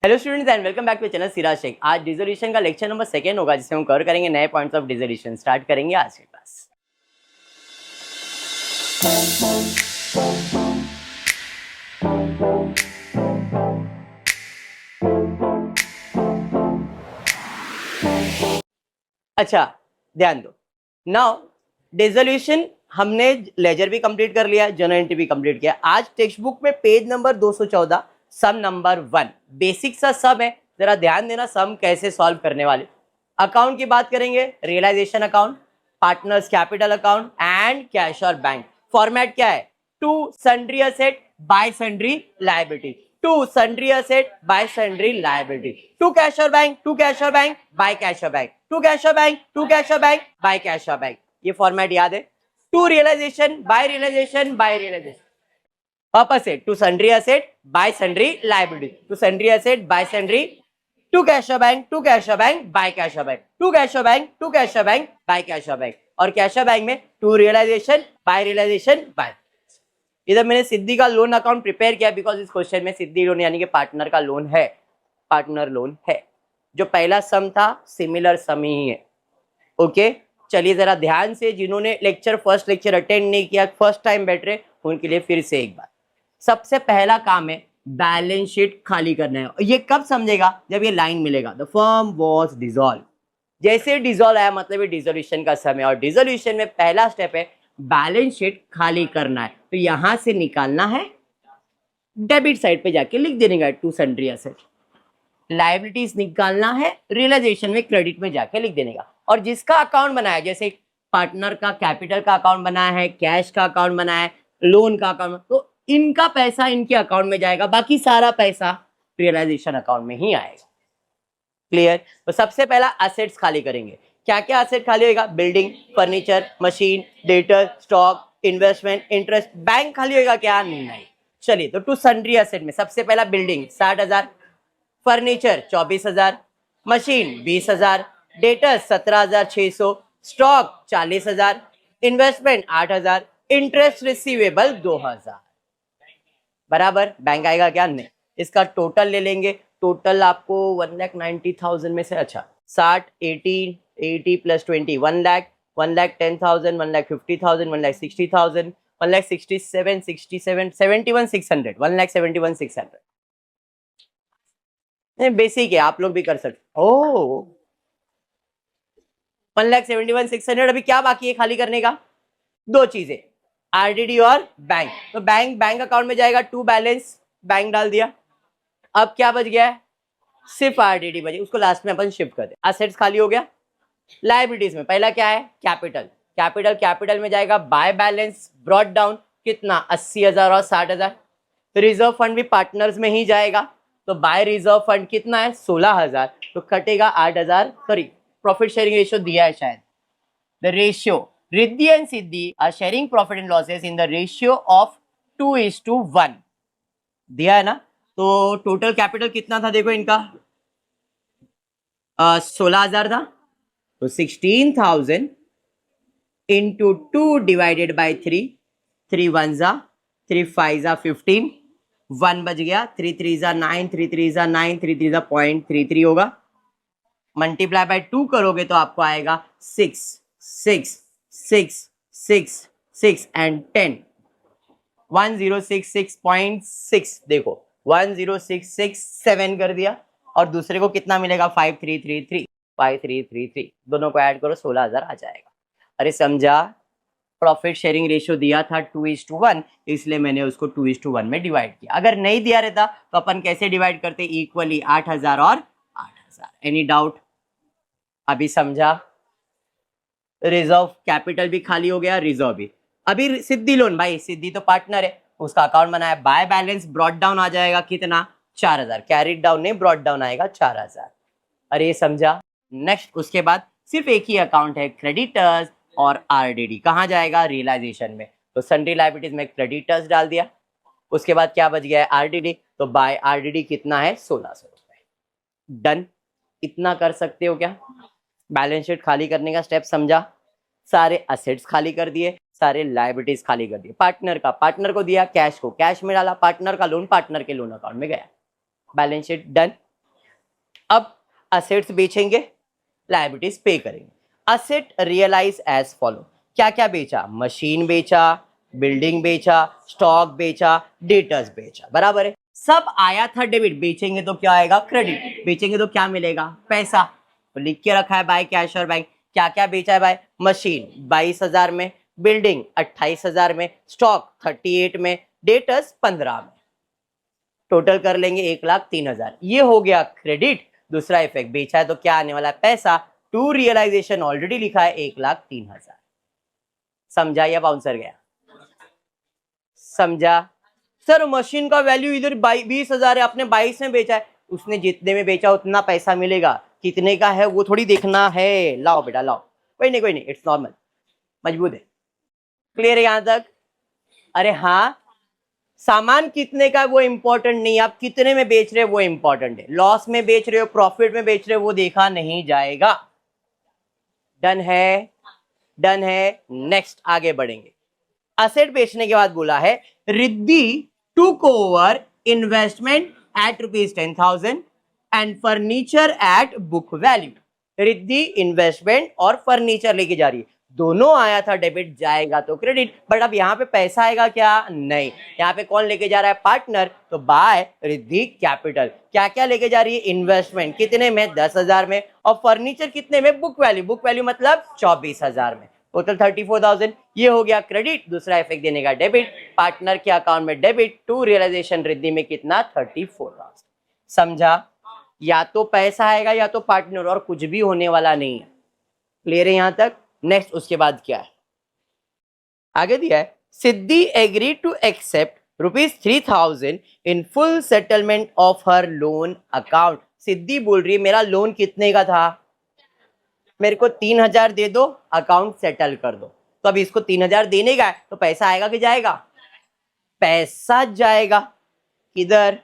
Hello students and welcome back to channel Siraj Shaikh. आज dissolution का lecture number 2 होगा जिसमें हम कवर करेंगे नए पॉइंट्स ऑफ डिसोल्यूशन। स्टार्ट करेंगे आज की क्लास। अच्छा ध्यान दो। नाउ डिसोल्यूशन हमने लेजर भी कंप्लीट कर लिया, जनरल एंट्री भी कंप्लीट किया। आज टेक्स्ट बुक में पेज नंबर 214 सम नंबर 1 बेसिक सा सम है, जरा ध्यान देना सम कैसे सॉल्व करने वाले। अकाउंट की बात करेंगे, realisation account, partners capital account and cash और बैंक। फॉर्मेट क्या है? To sundry asset by sundry liability, to sundry asset by sundry liability, to cash और बैंक, टू कैश और बैंक बाय कैश और बैंक, टू कैश और bank, to cash और bank by cash और bank. ये format याद है। To realisation by realisation by realisation. Purpose है to sundry asset by sundry liability, to sundry asset by sundry, to cash और bank, to cash और bank by cash और bank, to cash और bank, to cash और bank by cash और bank. और cash और bank में to realisation by. इधर मैंने सिद्धि का लोन अकाउंट प्रिपेयर किया बिकॉज इस क्वेश्चन में सिद्धि लोन यानी कि पार्टनर का लोन है, पार्टनर लोन है। जो पहला सम था सिमिलर सम ही है। ओके चलिए जरा ध्यान से, जिन्होंने फर्स्ट लेक्चर अटेंड नहीं किया, फर्स्ट टाइम बैठ रहे, उनके लिए फिर से एक बार। सबसे पहला काम है बैलेंस शीट खाली करना है। ये कब समझेगा? जब ये लाइन मिलेगा, द फर्म वाज डिसॉल्व। जैसे डिसॉल्व आया मतलब ये डिसोल्यूशन का समय, और डिसोल्यूशन में पहला स्टेप है बैलेंस शीट खाली करना है। तो यहां से निकालना है, डेबिट साइड पे जाके लिख देने का टू सन्ड्री असेट। लायबिलिटीज निकालना है, रियलाइजेशन में क्रेडिट में जाके लिख देने का। और जिसका अकाउंट बनाया, जैसे पार्टनर का कैपिटल का अकाउंट बनाया है, कैश का अकाउंट बनाया है, लोन का अकाउंट, तो इनका पैसा इनके अकाउंट में जाएगा, बाकी सारा पैसा रियलाइजेशन अकाउंट में ही आएगा। क्लियर? तो सबसे पहला असेट्स खाली करेंगे। क्या क्या असेट खाली होगा? Building, furniture, machine, debtor, stock, investment, interest. Bank खाली होगा क्या? नहीं। चलिए तो टू सन्ड्री असेट में सबसे पहला building 60,000, furniture 24,000, machine 20,000, debtor 17,600, stock 40,000, investment 8,000, interest receivable 2,000। बराबर बैंक आएगा क्या? नहीं। इसका टोटल ले लेंगे, टोटल आपको 1,90,000 में से, अच्छा 60, 80 प्लस 20 1 लाख, 1,10,000, 1,50,000, 1,60,000, 1,67,600, 71,600, 1,71,600। बेसिक है, आप लोग भी कर सकते। ओ 1,71,600। अभी क्या बाकी है खाली करने का? दो चीजें, आरडीडी और बैंक। तो बैंक अकाउंट में जाएगा, टू बैलेंस बैंक डाल दिया। अब क्या बच गया है? सिर्फ आरडीडी बचे, उसको लास्ट में अपन शिफ्ट कर दे। असेट्स खाली हो गया। लायबिलिटीज में पहला क्या है? कैपिटल में जाएगा बाय बैलेंस ब्रॉट डाउन, कितना? 80,000 और 60,000। रिजर्व फंड भी पार्टनर्स में ही जाएगा, तो बाय रिजर्व फंड कितना है? 16,000, तो कटेगा 8,000। सॉरी, प्रॉफिट शेयरिंग रेशियो दिया है शायद। The ratio, Riddhi and Siddhi are sharing profit and losses in the ratio of 2:1 दिया है ना। तो टोटल कैपिटल कितना था देखो इनका, 16,000 था, तो 16,000 इंटू 2 डिवाइडेड बाई 3, 3 1 जा, 3 5 जा 15, 1 बच गया, 3 3 जा 9, 3 3 जा 9, 3 3 जा 0.33 होगा। मल्टीप्लाई बाय 2 करोगे तो आपको आएगा 6 6 6 6 6 एंड 10, 1066.6। देखो 10667 कर दिया, और दूसरे को कितना मिलेगा? 5333 दोनों को ऐड करो 16,000 आ जाएगा। अरे समझा? प्रॉफिट शेयरिंग रेशियो दिया था 2:1, इसलिए मैंने उसको 2:1 में डिवाइड किया। अगर नहीं दिया रहता तो अपन कैसे डिवाइड करते? इक्वली 8,000 और 8,000। Any doubt? अभी समझा? रिजर्व कैपिटल भी खाली हो गया, रिजर्व भी। अभी सिद्धि लोन, भाई सिद्धि तो पार्टनर है, उसका अकाउंट बनाया, बाय बैलेंस ब्रॉट डाउन आ जाएगा कितना? 4,000। कैरिड डाउन नहीं, ब्रॉट डाउन आएगा 4,000। अरे ये समझा? नेक्स्ट उसके बाद सिर्फ एक ही अकाउंट है, क्रेडिटर्स और आरडीडी। कहाँ जाएगा? रियलाइजेशन में। तो सन्ड्री लायबिलिटीज में क्रेडिटर्स डाल दिया। उसके बाद क्या बच गया है? आरडीडी। तो बाय आरडीडी कितना है? 1,600 रुपए। डन। इतना कर सकते हो क्या? बैलेंस शीट खाली करने का स्टेप समझा? सारे असेट्स खाली कर दिए, सारे लायबिलिटीज खाली कर दिए। पार्टनर को दिया कैश को, कैश में डाला, पार्टनर का लोन पार्टनर के लोन अकाउंट में गया। Balance sheet done. अब असेट्स बेचेंगे, लायबिलिटीज पे करेंगे। असेट रियलाइज एज फॉलो, क्या क्या बेचा? मशीन बेचा, बिल्डिंग बेचा, स्टॉक बेचा, डेटर्स बेचा, बराबर है। सब आया था डेबिट, बेचेंगे तो क्या आएगा? क्रेडिट। बेचेंगे तो क्या मिलेगा? पैसा। तो लिख के रखा है बाय कैश और बैंक। क्या क्या बेचा है भाई? मशीन 22,000 में, बिल्डिंग 28,000 में, स्टॉक 38 में, डेटर्स 15 में। टोटल कर लेंगे 1,03,000। ये हो गया क्रेडिट। दूसरा इफेक्ट, बेचा है तो क्या आने वाला है? पैसा। टू रियलाइजेशन ऑलरेडी लिखा है 1,03,000। समझा या बाउंसर गया? समझा? सर मशीन का वैल्यू इधर 20,000 है, आपने 22 में बेचा है, उसने जितने में बेचा उतना पैसा मिलेगा, कितने का है वो थोड़ी देखना है। लाओ बेटा लाओ, कोई नहीं, इट्स नॉर्मल, मजबूत है। क्लियर है यहां तक? अरे हाँ, सामान कितने का वो इंपॉर्टेंट नहीं, आप कितने में बेच रहे हो वो इंपॉर्टेंट है। लॉस में बेच रहे हो, प्रॉफिट में बेच रहे हो, वो देखा नहीं जाएगा। डन है? डन है। नेक्स्ट आगे बढ़ेंगे। असेट बेचने के बाद बोला है Riddhi took over investment at ₹10,000 and furniture at book value. Riddhi investment और फर्नीचर लेके जा रही है, दोनों आया था डेबिट, जाएगा तो क्रेडिट। बट अब यहाँ पे पैसा आएगा क्या? नहीं। यहाँ पे कौन लेके जा रहा है? पार्टनर। तो बाय रिद्धि कैपिटल। क्या क्या लेके जा रही है? इन्वेस्टमेंट कितने में? 10,000 में। और फर्नीचर कितने में? Book value. बुक वैल्यू मतलब 24,000 में। टोटल 34,000। ये हो गया क्रेडिट। दूसरा इफेक्ट देने का डेबिट, पार्टनर के अकाउंट में डेबिट, टू रियलाइजेशन रिद्धि में कितना? 34,000। समझा? या तो पैसा आएगा या तो पार्टनर, और कुछ भी होने वाला नहीं है। क्लियर है यहां तक? नेक्स्ट उसके बाद क्या है? आगे दिया है Siddhi agree to accept ₹3,000 in full settlement of her loan account. Siddhi बोल रही है मेरा लोन कितने का था? मेरे को 3,000 दे दो, अकाउंट सेटल कर दो। तो अब इसको 3,000 देने का है, तो पैसा आएगा कि जाएगा? पैसा जाएगा। किधर?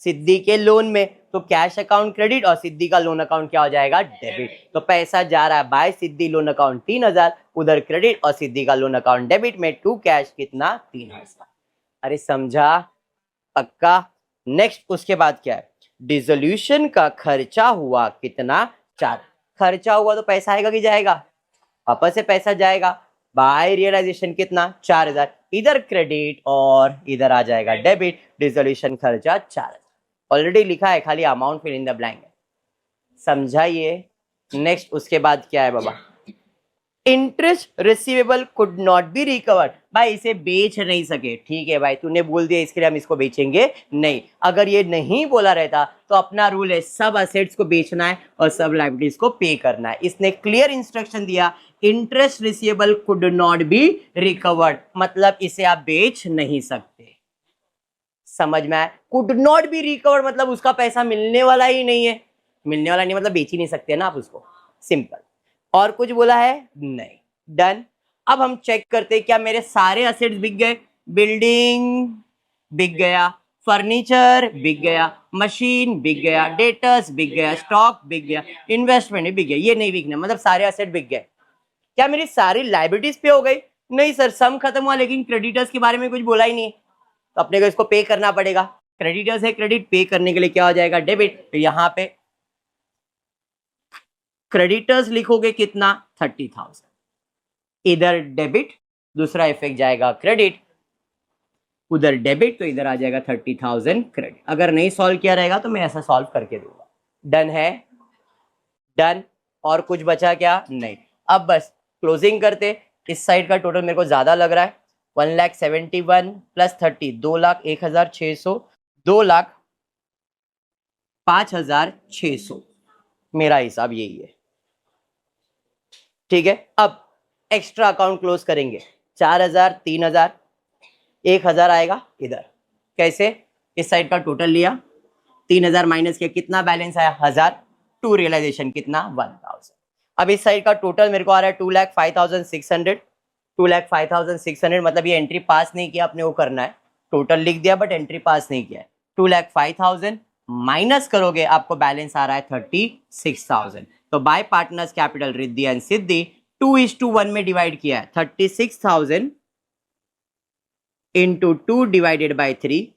सिद्धि के लोन में। तो कैश अकाउंट क्रेडिट और सिद्धि का लोन अकाउंट क्या हो जाएगा? डेबिट। तो पैसा जा रहा है बाय सिद्धि लोन अकाउंट 3,000, उधर क्रेडिट, और सिद्धि का लोन अकाउंट डेबिट में टू कैश कितना? 3,000। अरे समझा? पक्का? नेक्स्ट उसके बाद क्या है? डिसोल्यूशन का खर्चा हुआ कितना? 4। खर्चा हुआ तो पैसा आएगा कि जाएगा? वापस से पैसा जाएगा। बाय रियलाइजेशन कितना? 4,000। इधर क्रेडिट और इधर आ जाएगा डेबिट। डिसोल्यूशन खर्चा 4,000 ऑलरेडी लिखा है, खाली amount fill in the blank है। समझाइए? नेक्स्ट उसके बाद क्या है बाबा? Interest receivable could not be recovered. भाई इसे बेच नहीं सके, ठीक है भाई, तूने बोल दिया इसके लिए हम इसको बेचेंगे नहीं। अगर ये नहीं बोला रहता तो अपना रूल है सब असेट्स को बेचना है और सब लायबिलिटीज को पे करना है। इसने क्लियर इंस्ट्रक्शन दिया, interest receivable could not be recovered, मतलब इसे आप बेच नहीं सकते। समझ में आया? कुड नॉट बी रिकवर्ड मतलब उसका पैसा मिलने वाला ही नहीं है। मिलने वाला नहीं मतलब बेच ही नहीं सकते ना आप उसको, सिंपल। और कुछ बोला है? नहीं। डन। अब हम चेक करते क्या मेरे सारे असेट्स बिक गए? बिल्डिंग बिक गया, फर्नीचर बिक गया, मशीन बिक गया, डेटर्स बिक गया, स्टॉक बिक गया, इन्वेस्टमेंट बिक गया। ये नहीं बिकना मतलब सारे असेट बिक गए। क्या मेरी सारी लायबिलिटीज पे हो गई? नहीं सर, सम खत्म हुआ लेकिन क्रेडिटर्स के बारे में कुछ बोला ही नहीं, तो अपने को इसको पे करना पड़ेगा। क्रेडिटर्स है, क्रेडिट पे करने के लिए क्या हो जाएगा? डेबिट। तो यहां पे क्रेडिटर्स लिखोगे कितना? 30,000, इधर डेबिट, दूसरा इफेक्ट जाएगा क्रेडिट, उधर डेबिट, तो इधर आ जाएगा 30,000 क्रेडिट। अगर नहीं सॉल्व किया रहेगा तो मैं ऐसा सॉल्व करके दूंगा। डन है? डन। और कुछ बचा क्या? नहीं। अब बस क्लोजिंग करते। इस साइड का टोटल मेरे को ज्यादा लग रहा है, 1,71,000 प्लस 30, 2,01,600, 2,05,600। मेरा हिसाब यही है, ठीक है। अब एक्स्ट्रा अकाउंट क्लोज करेंगे, 4,000, 3,000, 1,000 आएगा इधर। कैसे? इस साइड का टोटल लिया, 3,000 माइनस किया, कितना बैलेंस आया? 1,000। टू रियलाइजेशन कितना? 1,000। अब इस साइड का टोटल मेरे को आ रहा है 2,05,600। 2,05,600 मतलब ये एंट्री पास नहीं किया, अपने को करना है। टोटल लिख दिया बट एंट्री पास नहीं किया है। 2,05,000 माइनस करोगे आपको बैलेंस आ रहा है 36,000। तो by partners capital Riddhi and Siddhi 2:1 में डिवाइड किया है। 36,000 into 2 divided by 3,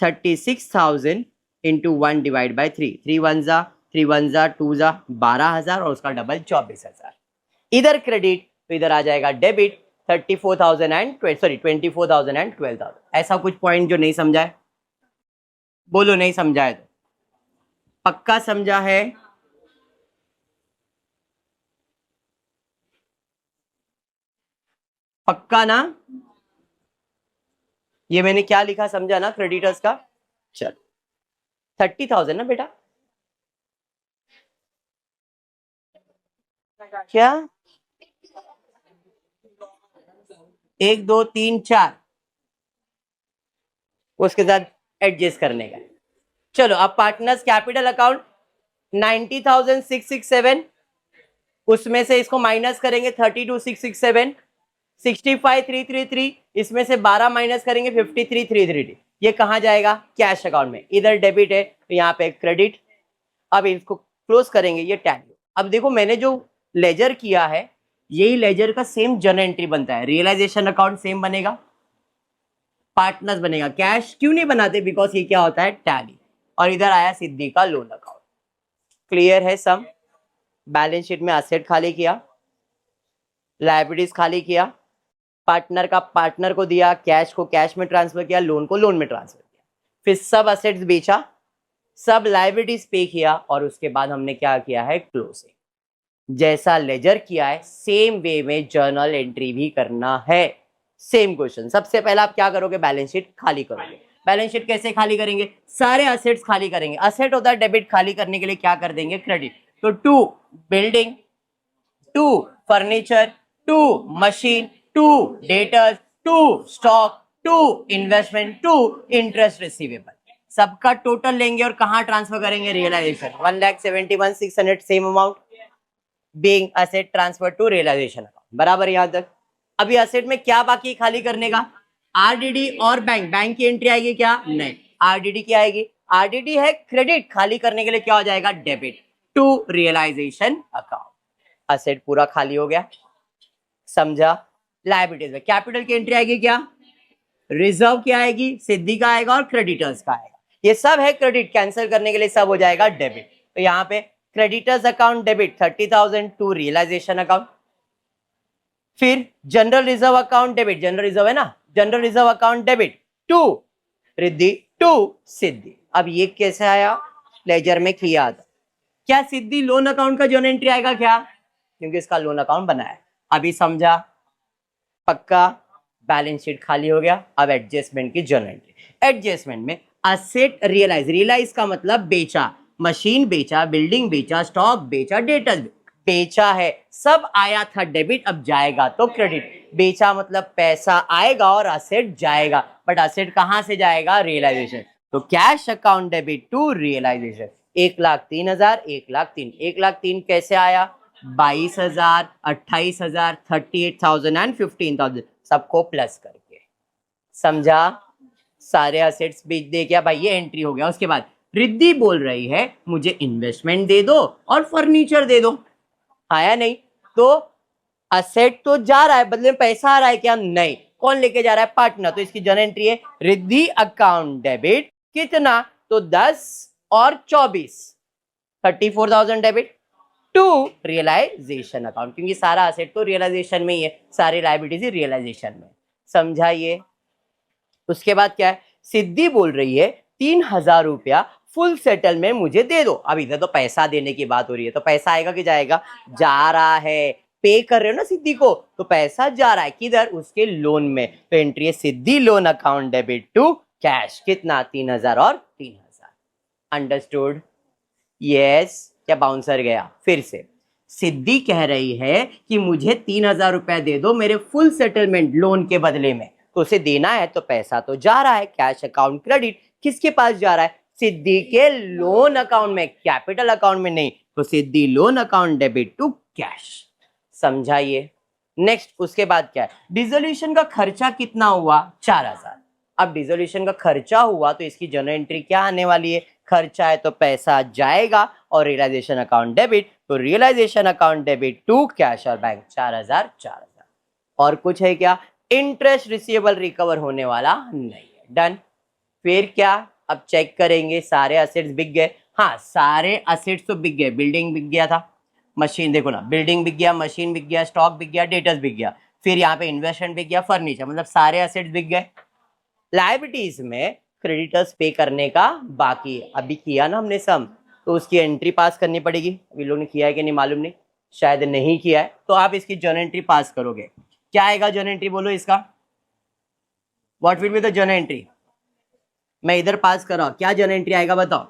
36,000 into 1 divide by 3, 3 1 जा 3 1 जा 2 जा 12,000 और उसका डबल 24,000। इधर क्रेडिट तो इधर आ जाएगा डेबिट 24,000 एंड 12,000। ऐसा कुछ पॉइंट जो नहीं समझा है बोलो, नहीं समझा है तो पक्का समझा है? पक्का ना? ये मैंने क्या लिखा समझा ना क्रेडिटर्स का? चल 30,000 ना बेटा, क्या 1 2 3 4 उसके साथ एडजस्ट करने का। चलो अब पार्टनर्स कैपिटल अकाउंट 90,667, उसमें से इसको माइनस करेंगे 32,667, 65,333, इसमें से 12 माइनस करेंगे 53,333। ये कहाँ जाएगा? कैश अकाउंट में। इधर डेबिट है तो यहाँ पे क्रेडिट। अब इसको क्लोज करेंगे, ये टैली। अब देखो मैंने जो लेजर किया है यही लेजर का सेम जर्नल एंट्री बनता है। रियलाइजेशन अकाउंट सेम बनेगा, पार्टनर्स बनेगा। कैश क्यों नहीं बनाते? बिकॉज ये क्या होता है? टैली। और इधर आया सिद्धि का लोन अकाउंट। क्लियर है सम? बैलेंस शीट में असेट खाली किया, लायबिलिटीज खाली किया, पार्टनर का पार्टनर को दिया, कैश को कैश में ट्रांसफर किया, लोन को लोन में ट्रांसफर किया, फिर सब असेट्स बेचा, सब लायबिलिटीज पे किया और उसके बाद हमने क्या किया है? क्लोजिंग। जैसा लेजर किया है सेम वे में जर्नल एंट्री भी करना है। Same question. सबसे पहले आप क्या करोगे? बैलेंस शीट खाली करोगे। बैलेंस शीट कैसे खाली करेंगे? सारे असेट्स खाली करेंगे। असेट होता है डेबिट, खाली करने के लिए क्या कर देंगे? क्रेडिट। तो 2 building, 2 furniture, 2 machine, 2 debtors, 2 stock, 2 investment, 2 interest receivable. सबका टोटल लेंगे और कहां ट्रांसफर करेंगे? Realisation. 1,71,600 same amount being asset transfer to realisation account. बराबर यहां तक। अभी असेट में क्या बाकी खाली करने का? आरडीडी और बैंक। बैंक की एंट्री आएगी क्या? नहीं। आरडीडी क्या आएगी? आरडीडी है क्रेडिट, खाली करने के लिए क्या हो जाएगा? Debit to realisation account. Asset पूरा खाली हो गया, समझा? लायबिलिटीज में कैपिटल की एंट्री आएगी क्या? रिजर्व क्या आएगी? सिद्धि का आएगा और क्रेडिटर्स का आएगा। ये सब है क्रेडिट, कैंसिल करने के लिए सब हो जाएगा डेबिट। तो यहाँ पे creditors account debit 30,000 to realisation account. फिर general reserve account debit, general reserve है ना, general reserve account debit to Riddhi to Siddhi. अब ये कैसे आया? लेजर में किया था। क्या सिद्धि लोन अकाउंट का जर्नल एंट्री आएगा क्या? क्योंकि इसका लोन अकाउंट बना है। अभी समझा? पक्का? बैलेंस शीट खाली हो गया। अब एडजस्टमेंट की जर्नल एंट्री। एडजस्टमेंट में असेट रियलाइज, रियलाइज का मतलब बेचा, मशीन बेचा, बिल्डिंग बेचा, स्टॉक बेचा, डेटर्स बेचा है, सब आया था डेबिट, अब जाएगा तो क्रेडिट। बेचा मतलब पैसा आएगा और असेट जाएगा, बट असेट कहां से जाएगा? रियलाइजेशन। तो cash account debit to realisation 1,03,000, 1,03,000, 1,03,000 कैसे आया? 22,000, 28,000, 38,000 एंड 15,000 सबको प्लस करके। समझा? सारे असेट्स बेच दे क्या भाई? ये एंट्री हो गया। उसके बाद रिद्धि बोल रही है मुझे इन्वेस्टमेंट दे दो और फर्नीचर दे दो। आया नहीं तो असेट तो जा रहा है, बदले में पैसा आ रहा है क्या? नहीं। कौन लेके जा रहा है? पार्टनर। तो इसकी जर्नल एंट्री है रिद्धि अकाउंट डेबिट कितना? तो 10 और 24, 34,000 डेबिट टू रियलाइजेशन अकाउंट, क्योंकि सारा असेट तो रियलाइजेशन में ही है, सारी लायबिलिटीज रियलाइजेशन में। समझाइए? उसके बाद क्या है? सिद्धि बोल रही है 3,000 रुपया फुल सेटलमेंट मुझे दे दो। अब इधर तो पैसा देने की बात हो रही है, तो पैसा आएगा कि जाएगा? जा रहा है। पे कर रहे हो ना सिद्धि को, तो पैसा जा रहा है किधर? उसके लोन में। तो एंट्री है Siddhi loan account debit to cash. कितना? 3,000 और 3,000। अंडरस्टूड? यस। क्या बाउंसर गया? फिर से सिद्धि कह रही है कि मुझे 3,000 रुपया दे दो मेरे फुल सेटलमेंट लोन के बदले में। तो उसे देना है तो पैसा तो जा रहा है, कैश अकाउंट क्रेडिट। किसके पास जा रहा है? सिद्धि के लोन अकाउंट में, कैपिटल अकाउंट में नहीं। तो Siddhi loan account debit to cash. समझाइए? नेक्स्ट उसके बाद क्या है? डिसोल्यूशन का खर्चा कितना हुआ? 4,000। अब डिसोल्यूशन का खर्चा हुआ तो इसकी जर्नल एंट्री क्या आने वाली है? खर्चा है तो पैसा जाएगा और रियलाइजेशन अकाउंट डेबिट, तो realisation account debit to cash और बैंक 4,000, 4,000। और कुछ है क्या? इंटरेस्ट रिसीवेबल रिकवर होने वाला नहीं है। डन। फिर क्या? अब चेक करेंगे सारे असेट्स बिक गए। हाँ, सारे असेट्स तो बिक गए, बिल्डिंग बिक गया था, मशीन देखो ना, बिल्डिंग बिक गया, मशीन बिक गया, स्टॉक बिक गया, डेटर्स बिक गया, फिर यहाँ पे इन्वेस्टमेंट बिक गया, फर्नीचर, मतलब सारे असेट्स बिक गए। लायबिलिटीज में क्रेडिटर्स पे करने का बाकी है, अभी किया ना हमने सम, तो उसकी एंट्री पास करनी पड़ेगी। अभी लोग ने किया है कि नहीं मालूम नहीं, शायद नहीं किया है, तो आप इसकी जर्नल एंट्री पास करोगे। क्या आएगा जर्नल एंट्री, बोलो इसका, what will be the journal entry. मैं इधर पास कर रहा हूं, क्या जर्नल एंट्री आएगा बताओ।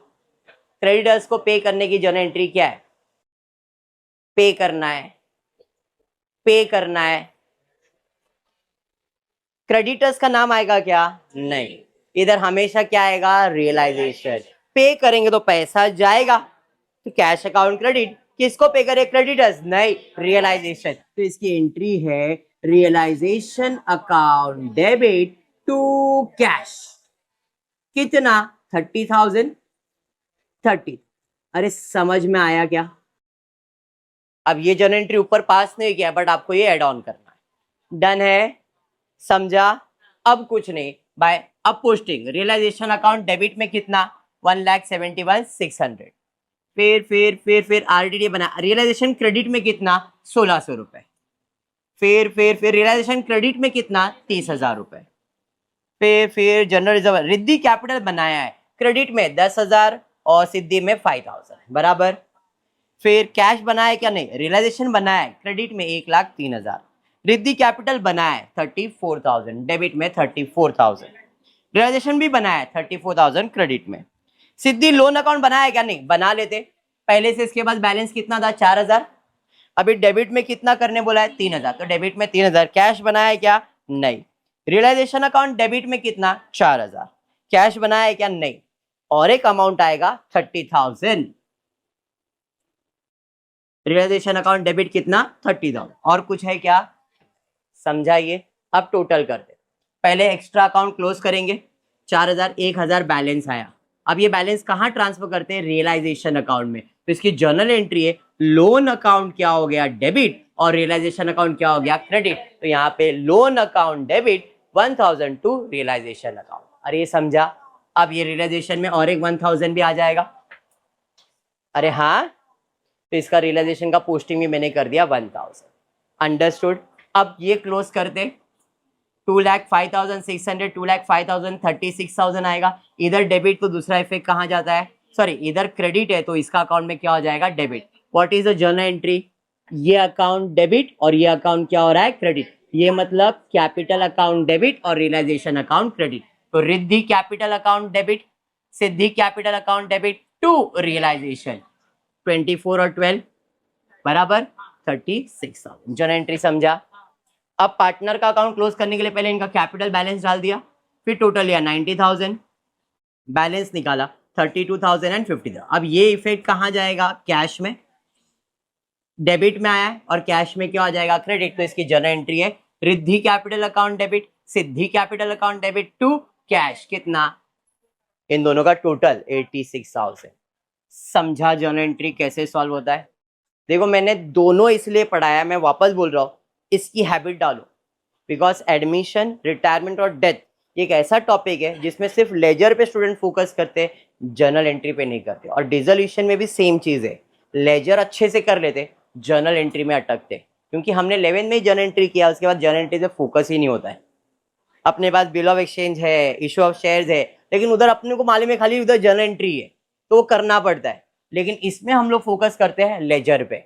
क्रेडिटर्स को पे करने की जर्नल एंट्री क्या है, पे करना है, पे करना है। क्रेडिटर्स का नाम आएगा क्या, नहीं, इधर हमेशा क्या आएगा, रियलाइजेशन। पे करेंगे तो पैसा जाएगा, तो कैश अकाउंट क्रेडिट, किसको पे करे, क्रेडिटर्स, नहीं, रियलाइजेशन। तो इसकी एंट्री है realisation account debit to cash. कितना, 30,000, 30। अरे समझ में आया क्या। अब ये जर्नल एंट्री ऊपर पास नहीं किया, बट आपको ये एड ऑन करना है। डन है, समझा। अब कुछ नहीं बाय, अब पोस्टिंग रियलाइजेशन अकाउंट डेबिट में कितना, 1,71,600। फिर आरटीडी बना, रियलाइजेशन क्रेडिट में कितना, 1,600 रुपए। फिर रियलाइजेशन क्रेडिट में कितना, 30,000 रुपए। फिर जनरल रिजर्व रिद्धि कैपिटल बनाया है, क्रेडिट में 10,000 और सिद्धि में 5,000 बराबर। फिर कैश बनाया क्या, नहीं, रियलाइजेशन बनाया है, क्रेडिट में 1,03,000, रिद्धि कैपिटल बनाया है 34,000, डेबिट में 34,000, रियलाइजेशन भी बनाया है 34,000 क्रेडिट में। सिद्धि लोन अकाउंट बनाया क्या, नहीं, बना लेते पहले से, इसके बाद बैलेंस कितना था, 4,000। अभी डेबिट में कितना करने बोला है, 3,000, तो डेबिट में 3,000। कैश बनाया है क्या, नहीं। रियलाइजेशन अकाउंट डेबिट में कितना, 4,000। कैश बनाया है क्या, नहीं, और एक अमाउंट आएगा 30,000। रियलाइजेशन अकाउंट डेबिट कितना, 30,000, और कुछ है क्या, समझाइए। अब टोटल करते, पहले एक्स्ट्रा अकाउंट क्लोज करेंगे, 4,000, 1,000 बैलेंस आया। अब ये बैलेंस कहाँ ट्रांसफर करते हैं, रियलाइजेशन अकाउंट में, तो इसकी जर्नल एंट्री है, लोन अकाउंट क्या हो गया, डेबिट, और रियलाइजेशन अकाउंट क्या हो गया, क्रेडिट। तो यहाँ पे loan account debit 1,000 to realisation account. अरे ये समझा। अब ये रियलाइजेशन में और एक 1,000 भी आ जाएगा। अरे हाँ, तो इसका रियलाइजेशन का पोस्टिंग भी मैंने कर दिया 1,000। अंडरस्टूड। अब ये क्लोज करते, 2,05,600, 2,05,000, 36,000 आएगा। इधर डेबिट तो दूसरा इफेक्ट कहाँ जाता है, सॉरी इधर क्रेडिट है, तो इसका अकाउंट में क्या हो जाएगा, debit. What is the journal entry, ये अकाउंट डेबिट और ये अकाउंट क्या हो रहा है, क्रेडिट। ये मतलब कैपिटल अकाउंट डेबिट और रियलाइजेशन अकाउंट क्रेडिट। तो Riddhi capital account debit, Siddhi capital account debit to realisation, 24 और 12 बराबर 36,000। जर्नल एंट्री समझा। अब पार्टनर का अकाउंट क्लोज करने के लिए पहले इनका कैपिटल बैलेंस डाल दिया, फिर टोटल लिया 90,000, बैलेंस निकाला 32,000 एंड 50,000। अब ये इफेक्ट कहाँ जाएगा, कैश में, डेबिट में आया है, और कैश में क्या आ जाएगा, क्रेडिट। तो इसकी जर्नल एंट्री है Riddhi capital account debit, Siddhi capital account debit to cash, कितना, इन दोनों का टोटल 86,000। समझा जर्नल एंट्री कैसे सॉल्व होता है। देखो मैंने दोनों इसलिए पढ़ाया, मैं वापस बोल रहा हूँ, इसकी हैबिट डालो, बिकॉज एडमिशन, रिटायरमेंट और डेथ एक ऐसा टॉपिक है जिसमें सिर्फ लेजर पे स्टूडेंट फोकस करते हैं, जर्नल एंट्री पे नहीं करते। और डिसोल्यूशन में भी सेम चीज है, लेजर अच्छे से कर लेते, जर्नल एंट्री में अटकते, क्योंकि हमने 11th में ही जर्नल एंट्री किया, उसके बाद जर्नल एंट्री से फोकस ही नहीं होता है। अपने पास बिल ऑफ एक्सचेंज है, इशू ऑफ शेयर्स है, लेकिन उधर अपने को मालूम है खाली उधर जर्नल एंट्री है, तो वो करना पड़ता है। लेकिन इसमें हम लोग फोकस करते हैं लेजर पे,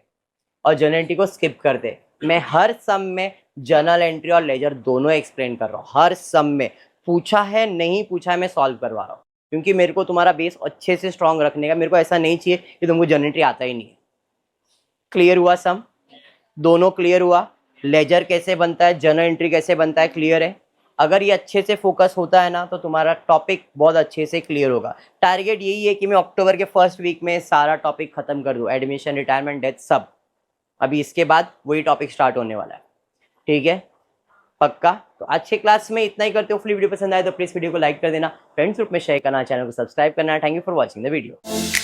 और जर्नल एंट्री को स्किप करते हैं। मैं हर सम में जर्नल एंट्री और लेजर दोनों एक्सप्लेन कर रहा हूँ, हर सम में, पूछा है नहीं पूछा है मैं सॉल्व करवा रहा हूँ, क्योंकि मेरे को तुम्हारा बेस अच्छे से स्ट्रांग रखने का। मेरे को ऐसा नहीं चाहिए कि तुमको जर्नल एंट्री आता ही नहीं है। क्लियर हुआ सम, दोनों क्लियर हुआ, लेजर कैसे बनता है, जर्नल एंट्री कैसे बनता है, क्लियर है। अगर ये अच्छे से फोकस होता है ना, तो तुम्हारा टॉपिक बहुत अच्छे से क्लियर होगा। टारगेट यही है कि मैं अक्टूबर के फर्स्ट वीक में सारा टॉपिक खत्म कर दूं, एडमिशन, रिटायरमेंट, डेथ, सब। अभी इसके बाद वही टॉपिक स्टार्ट होने वाला है, ठीक है, पक्का। तो आज के क्लास में इतना ही करते हो। वीडियो पसंद आए तो प्लीज वीडियो को लाइक कर देना, फ्रेंड्स ग्रुप में शेयर करना, चैनल को सब्सक्राइब करना। Thank you for watching the video.